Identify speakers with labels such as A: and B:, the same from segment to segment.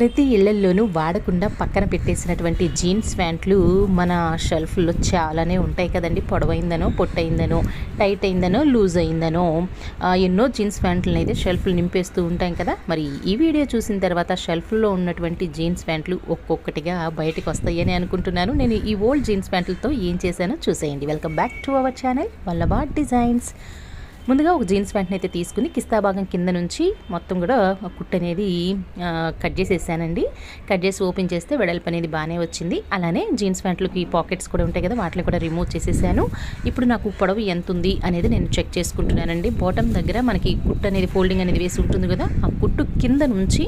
A: ప్రతి ఇళ్లల్లోనూ వాడకుండా పక్కన పెట్టేసినటువంటి జీన్స్ ప్యాంట్లు మన షెల్ఫ్లో చాలానే ఉంటాయి కదండి. పొడవైందనో, పొట్టయిందనో, టైట్ అయిందనో, లూజ్ అయిందనో ఎన్నో జీన్స్ ప్యాంట్లను అయితే షెల్ఫ్లు నింపేస్తూ ఉంటాం కదా. మరి ఈ వీడియో చూసిన తర్వాత షెల్ఫ్లో ఉన్నటువంటి జీన్స్ ప్యాంట్లు ఒక్కొక్కటిగా బయటకు వస్తాయని అనుకుంటున్నాను. నేను ఈ ఓల్డ్ జీన్స్ ప్యాంట్లతో ఏం చేశానో చూసేయండి. Welcome back to our channel Vallabha designs. ముందుగా ఒక జీన్స్ ప్యాంట్ని అయితే తీసుకుని కిస్తా భాగం కింద నుంచి మొత్తం కూడా కుట్టు అనేది కట్ చేసేసానండి. కట్ చేసి ఓపెన్ చేస్తే వెడల్పు అనేది బాగానే వచ్చింది. అలానే జీన్స్ ప్యాంట్లకి పాకెట్స్ కూడా ఉంటాయి కదా, వాటిని కూడా రిమూవ్ చేసేసాను. ఇప్పుడు నాకు పొడవు ఎంత ఉంది అనేది నేను చెక్ చేసుకుంటున్నానండి. బాటమ్ దగ్గర మనకి కుట్టు అనేది ఫోల్డింగ్ అనేది వేసి ఉంటుంది కదా, ఆ కుట్టు కింద నుంచి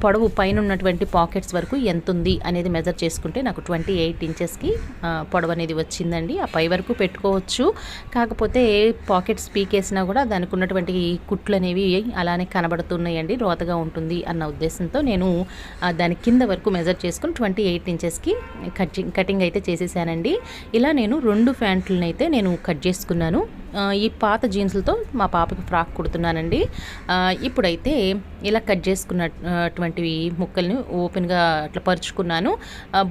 A: పొడవు పైన ఉన్నటువంటి పాకెట్స్ వరకు ఎంత ఉంది అనేది మెజర్ చేసుకుంటే నాకు 28 ఇంచెస్కి పొడవు అనేది వచ్చిందండి. ఆ పై వరకు పెట్టుకోవచ్చు, కాకపోతే పాకెట్స్ పీకేసినా కూడా దానికి ఉన్నటువంటి కుట్లు అనేవి అలానే కనబడుతున్నాయండి, రోతగా ఉంటుంది అన్న ఉద్దేశంతో నేను దాని కింద వరకు మెజర్ చేసుకుని 28 ఇంచెస్కి కటింగ్ అయితే చేసేసానండి. ఇలా నేను 2 ప్యాంట్లను అయితే నేను కట్ చేసుకున్నాను. ఈ పాత జీన్స్లతో మా పాపకి ఫ్రాక్ కుడుతున్నానండి. ఇప్పుడైతే ఇలా కట్ చేసుకున్నటువంటివి ముక్కల్ని ఓపెన్గా అట్లా పరుచుకున్నాను.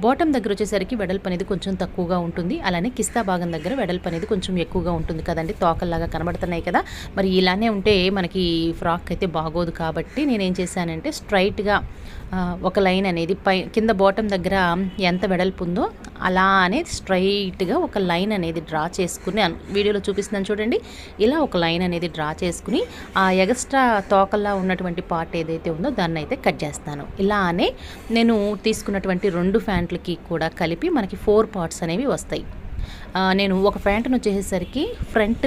A: బాటమ్ దగ్గర వచ్చేసరికి వెడల్పు అనేది కొంచెం తక్కువగా ఉంటుంది, అలానే కిస్తా భాగం దగ్గర వెడల్పు అనేది కొంచెం ఎక్కువగా ఉంటుంది కదండి. తోకల్లాగా కనబడుతున్నాయి కదా. మరి ఇలానే ఉంటే మనకి ఫ్రాక్ అయితే బాగోదు కాబట్టి నేనేం చేశానంటే స్ట్రైట్గా ఒక లైన్ అనేది కింద బాటమ్ దగ్గర ఎంత వెడల్పు ఉందో అలానే స్ట్రైట్గా ఒక లైన్ అనేది డ్రా చేసుకుని, వీడియోలో చూపిస్తున్నాను చూడండి, ఇలా ఒక లైన్ అనేది డ్రా చేసుకుని ఆ ఎక్స్ట్రా తోకల్లా ఉన్నటువంటి పార్ట్ ఏదైతే ఉందో దాన్ని అయితే కట్ చేస్తాను. ఇలానే నేను తీసుకున్నటువంటి 2 ప్యాంట్లకి కూడా కలిపి మనకి 4 పార్ట్స్ అనేవి వస్తాయి. నేను ఒక ప్యాంటును వచ్చేసరికి ఫ్రంట్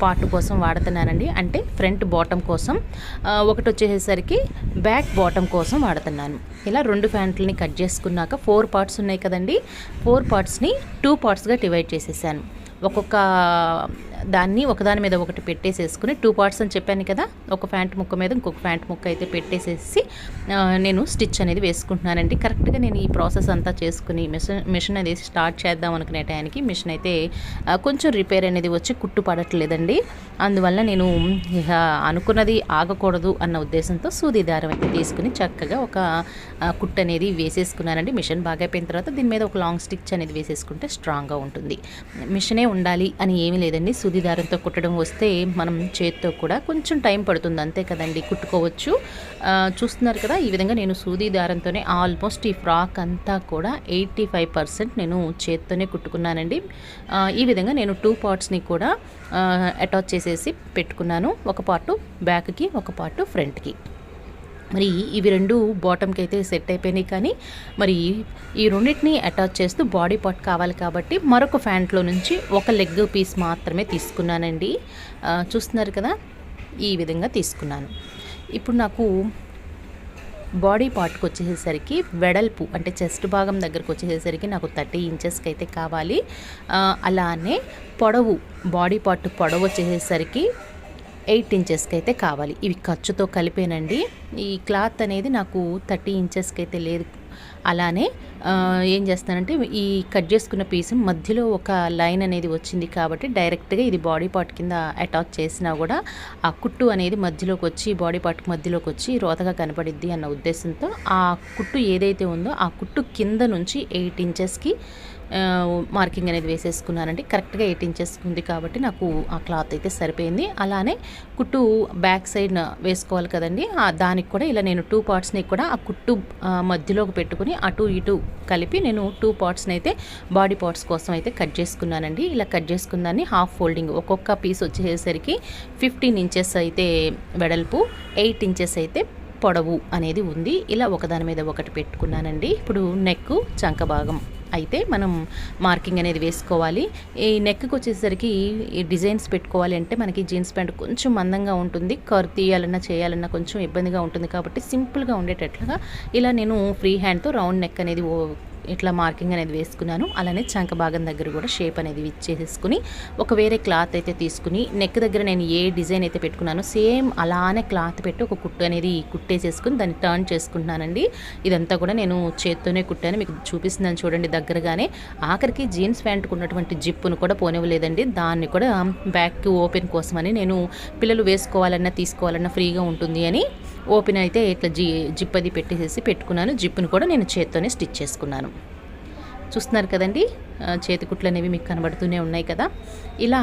A: పార్ట్ కోసం వాడుతున్నానండి, అంటే ఫ్రంట్ బాటమ్ కోసం. ఒకటి వచ్చేసరికి బ్యాక్ బాటమ్ కోసం వాడుతున్నాను. ఇలా 2 ప్యాంట్లని కట్ చేసుకున్నాక 4 పార్ట్స్ ఉన్నాయి కదండి. 4 పార్ట్స్ని 2 పార్ట్స్గా డివైడ్ చేసేసాను. ఒక్కొక్క దాన్ని ఒకదాని మీద ఒకటి పెట్టేసేసుకుని 2 పార్ట్స్ అని చెప్పాను కదా, ఒక ప్యాంట్ ముక్క మీద ఇంకొక ప్యాంట్ ముక్క అయితే పెట్టేసేసి నేను స్టిచ్ అనేది వేసుకుంటున్నానండి. కరెక్ట్గా నేను ఈ ప్రాసెస్ అంతా చేసుకుని మిషన్ అనేది స్టార్ట్ చేద్దాం అనుకునే టైంకి మిషన్ అయితే కొంచెం రిపేర్ అనేది వచ్చి కుట్టు పడట్లేదండి. అందువల్ల నేను అనుకున్నది ఆగకూడదు అన్న ఉద్దేశంతో సూది దారం అయితే తీసుకుని చక్కగా ఒక కుట్టు అనేది వేసేసుకున్నానండి. మిషన్ బాగా అయిపోయిన తర్వాత దీని మీద ఒక లాంగ్ స్టిచ్ అనేది వేసేసుకుంటే స్ట్రాంగ్గా ఉంటుంది. మిషనే ఉండాలి అని ఏమీ లేదండి, సూది దారంతో కుట్టడం వస్తే మనం చేతితో కూడా కొంచెం టైం పడుతుంది అంతే కదండి, కుట్టుకోవచ్చు. చూస్తున్నారు కదా, ఈ విధంగా నేను సూది దారంతోనే ఆల్మోస్ట్ ఈ ఫ్రాక్ అంతా కూడా 85% నేను చేతితోనే కుట్టుకున్నానండి. ఈ విధంగా నేను 2 పార్ట్స్ని కూడా అటాచ్ చేసేసి పెట్టుకున్నాను. ఒక పార్టు బ్యాక్కి, ఒక పార్టు ఫ్రంట్కి. మరి ఇవి 2 బాటమ్కి అయితే సెట్ అయిపోయినాయి. కానీ మరి ఈ రెండింటిని అటాచ్ చేస్తూ బాడీ పార్ట్ కావాలి కాబట్టి మరొక ప్యాంట్లో నుంచి ఒక లెగ్ పీస్ మాత్రమే తీసుకున్నానండి. చూస్తున్నారు కదా, ఈ విధంగా తీసుకున్నాను. ఇప్పుడు నాకు బాడీ పార్ట్కి వచ్చేసరికి వెడల్పు అంటే చెస్ట్ భాగం దగ్గరకు వచ్చేసరికి నాకు 30 ఇంచెస్కి అయితే కావాలి. అలానే పొడవు, బాడీ పార్ట్ పొడవు వచ్చేసరికి 8 ఇంచెస్కి అయితే కావాలి. ఇవి ఖర్చుతో కలిపేనండి. ఈ క్లాత్ అనేది నాకు 30 ఇంచెస్కి అయితే లేదు. అలానే ఏం చేస్తానంటే ఈ కట్ చేసుకున్న పీస్ మధ్యలో ఒక లైన్ అనేది వచ్చింది కాబట్టి డైరెక్ట్గా ఇది బాడీ పార్ట్ కింద అటాచ్ చేసినా కూడా ఆ కుట్టు అనేది మధ్యలోకి వచ్చి బాడీ పార్ట్ మధ్యలోకి వచ్చి రోతగా కనపడిద్ది అన్న ఉద్దేశంతో ఆ కుట్టు ఏదైతే ఉందో ఆ కుట్టు కింద నుంచి 8 ఇంచెస్కి మార్కింగ్ అనేది వేసేసుకున్నానండి. కరెక్ట్గా 8 ఇంచెస్ ఉంది కాబట్టి నాకు ఆ క్లాత్ అయితే సరిపోయింది. అలానే కుట్టు బ్యాక్ సైడ్ వేసుకోవాలి కదండి, దానికి కూడా ఇలా నేను 2 పార్ట్స్ని కూడా ఆ కుట్టు మధ్యలోకి పెట్టుకుని అటు ఇటు కలిపి నేను 2 పార్ట్స్ని అయితే బాడీ పార్ట్స్ కోసం అయితే కట్ చేసుకున్నానండి. ఇలా కట్ చేసుకున్నాన్ని హాఫ్ ఫోల్డింగ్, ఒక్కొక్క పీస్ వచ్చేసరికి 15 ఇంచెస్ అయితే వెడల్పు, 8 ఇంచెస్ అయితే పొడవు అనేది ఉంది. ఇలా ఒకదాని మీద ఒకటి పెట్టుకున్నానండి. ఇప్పుడు నెక్, చంక భాగం అయితే మనం మార్కింగ్ అనేది వేసుకోవాలి. ఈ నెక్కి వచ్చేసరికి ఈ డిజైన్స్ పెట్టుకోవాలి అంటే మనకి జీన్స్ ప్యాంట్ కొంచెం మందంగా ఉంటుంది, కర్వ్ తీయాలన్నా చేయాలన్నా కొంచెం ఇబ్బందిగా ఉంటుంది కాబట్టి సింపుల్గా ఉండేటట్లుగా ఇలా నేను ఫ్రీ హ్యాండ్తో రౌండ్ నెక్ అనేది ఇట్లా మార్కింగ్ అనేది వేసుకున్నాను. అలానే చంక భాగం దగ్గర కూడా షేప్ అనేది ఇచ్చేసుకుని ఒక వేరే క్లాత్ అయితే తీసుకుని నెక్ దగ్గర నేను ఏ డిజైన్ అయితే పెట్టుకున్నానో సేమ్ అలానే క్లాత్ పెట్టి ఒక కుట్టు అనేది కుట్టేసేసుకుని దాన్ని టర్న్ చేసుకుంటున్నానండి. ఇదంతా కూడా నేను చేత్తోనే కుట్టాను, మీకు చూపిస్తున్నాను చూడండి దగ్గరగానే. ఆఖరికి జీన్స్ ప్యాంట్కి ఉన్నటువంటి జిప్పును కూడా పోనివ్వలేదండి, దాన్ని కూడా బ్యాక్ ఓపెన్ కోసమని నేను పిల్లలు వేసుకోవాలన్నా తీసుకోవాలన్నా ఫ్రీగా ఉంటుంది అని ఓపెన్ అయితే ఇట్లా జిప్ అది పెట్టేసేసి పెట్టుకున్నాను. జిప్పును కూడా నేను చేత్తోనే స్టిచ్ చేసుకున్నాను. చూస్తున్నారు కదండి, చేతి కుట్లు అనేవి మీకు కనబడుతూనే ఉన్నాయి కదా. ఇలా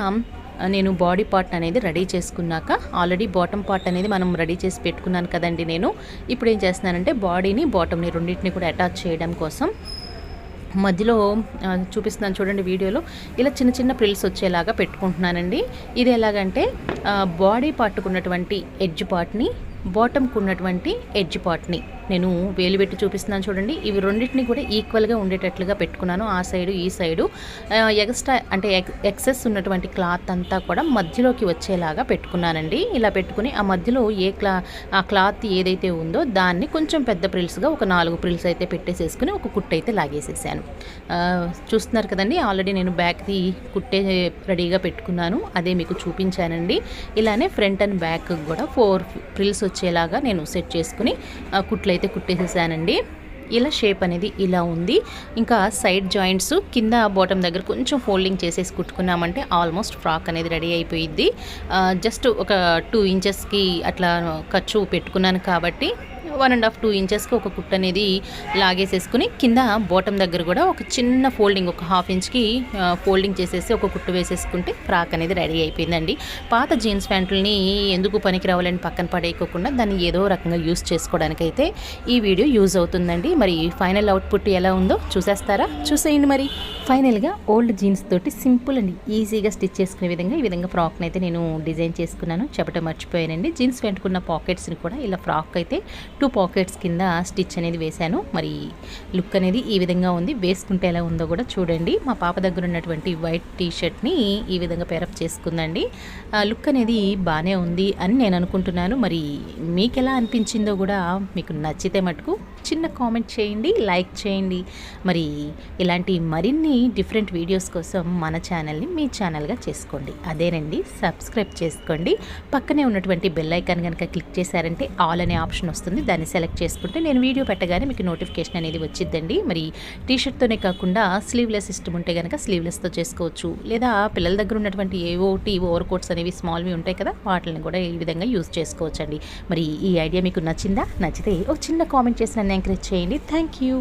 A: నేను బాడీ పార్ట్ అనేది రెడీ చేసుకున్నాక ఆల్రెడీ బాటమ్ పార్ట్ అనేది మనం రెడీ చేసి పెట్టుకున్నాను కదండి. నేను ఇప్పుడు ఏం చేస్తున్నానంటే బాడీని బాటమ్ని రెండింటిని కూడా అటాచ్ చేయడం కోసం మధ్యలో చూపిస్తున్నాను చూడండి వీడియోలో, ఇలా చిన్న చిన్న ప్రిల్స్ వచ్చేలాగా పెట్టుకుంటున్నానండి. ఇది ఎలాగంటే బాడీ పార్ట్కున్నటువంటి ఎడ్జ్ పార్ట్ని, బాటమ్కి ఉన్నటువంటి ఎడ్జ్ పార్ట్ని నేను వేలు పెట్టి చూపిస్తున్నాను చూడండి. ఇవి రెండింటిని కూడా ఈక్వల్గా ఉండేటట్లుగా పెట్టుకున్నాను. ఆ సైడు ఈ సైడు ఎక్స్ట్రా అంటే ఎక్సెస్ ఉన్నటువంటి క్లాత్ అంతా కూడా మధ్యలోకి వచ్చేలాగా పెట్టుకున్నానండి. ఇలా పెట్టుకుని ఆ మధ్యలో ఆ క్లాత్ ఏదైతే ఉందో దాన్ని కొంచెం పెద్ద ప్రిల్స్గా ఒక 4 ప్రిల్స్ అయితే పెట్టేసేసుకుని ఒక కుట్టు అయితే లాగేసేసాను. చూస్తున్నారు కదండి, ఆల్రెడీ నేను బ్యాక్ది కుట్టే రెడీగా పెట్టుకున్నాను, అదే మీకు చూపించానండి. ఇలానే ఫ్రంట్ అండ్ బ్యాక్ కూడా 4 ప్రిల్స్ వచ్చేలాగా నేను సెట్ చేసుకుని కుట్లు అయితే కుట్టేసేసానండి. ఇలా షేప్ అనేది ఇలా ఉంది. ఇంకా సైడ్ జాయింట్స్ కింద బాటమ్ దగ్గర కొంచెం ఫోల్డింగ్ చేసేసి కుట్టుకున్నామంటే ఆల్మోస్ట్ ఫ్రాక్ అనేది రెడీ అయిపోయిద్ది. జస్ట్ ఒక 2 ఇంచెస్కి అట్లా ఖర్చు పెట్టుకున్నాను కాబట్టి 1.5-2 ఇంచెస్కి ఒక కుట్టు అనేది లాగేసేసుకుని కింద బాటమ్ దగ్గర కూడా ఒక చిన్న ఫోల్డింగ్, ఒక 1/2 ఇంచ్కి ఫోల్డింగ్ చేసేసి ఒక కుట్టు వేసేసుకుంటే ఫ్రాక్ అనేది రెడీ అయిపోయిందండి. పాత జీన్స్ ప్యాంట్లని ఎందుకు పనికి రావాలని పక్కన పడేయకోకుండా దాన్ని ఏదో రకంగా యూస్ చేసుకోవడానికైతే ఈ వీడియో యూజ్ అవుతుందండి. మరి ఫైనల్ అవుట్పుట్ ఎలా ఉందో చూసేస్తారా? చూసేయండి. మరి ఫైనల్గా ఓల్డ్ జీన్స్ తోటి సింపుల్ అండ్ ఈజీగా స్టిచ్ చేసుకునే విధంగా ఈ విధంగా ఫ్రాక్ని అయితే నేను డిజైన్ చేసుకున్నాను. చెప్పడం మర్చిపోయానండి. జీన్స్ ప్యాంట్కున్న పాకెట్స్ని కూడా ఇలా ఫ్రాక్ అయితే 2 పాకెట్స్ కింద స్టిచ్ అనేది వేశాను. మరి లుక్ అనేది ఈ విధంగా ఉంది. వేసుకుంటే ఎలా ఉందో కూడా చూడండి. మా పాప దగ్గర ఉన్నటువంటి వైట్ టీషర్ట్ని ఈ విధంగా పేరప్ చేసుకుందండి. లుక్ అనేది బాగానే ఉంది అని నేను అనుకుంటున్నాను. మరి మీకు ఎలా అనిపించిందో కూడా మీకు నచ్చితే మటుకు చిన్న కామెంట్ చేయండి, లైక్ చేయండి. మరి ఇలాంటి మరిన్ని డిఫరెంట్ వీడియోస్ కోసం మన ఛానల్ని మీ ఛానల్గా చేసుకోండి. అదేనండి, సబ్స్క్రైబ్ చేసుకోండి. పక్కనే ఉన్నటువంటి బెల్ ఐకాన్ కనుక క్లిక్ చేశారంటే ఆల్ అనే ఆప్షన్ వస్తుంది. దాన్ని సెలెక్ట్ చేసుకుంటే నేను వీడియో పెట్టగానే మీకు నోటిఫికేషన్ అనేది వచ్చిద్దండి. మరి టీషర్ట్తోనే కాకుండా స్లీవ్లెస్ ఇష్టం ఉంటే కనుక స్లీవ్లెస్తో చేసుకోవచ్చు. లేదా పిల్లల దగ్గర ఉన్నటువంటి ఏవోటి ఓవర్ కోట్స్ అనేవి స్మాల్వి ఉంటాయి కదా, వాటిని కూడా ఈ విధంగా యూజ్ చేసుకోవచ్చండి. మరి ఈ ఐడియా మీకు నచ్చిందా? నచ్చితే ఒక చిన్న కామెంట్ చేసి నన్ను ఎంకరేజ్ చేయండి. Thank you.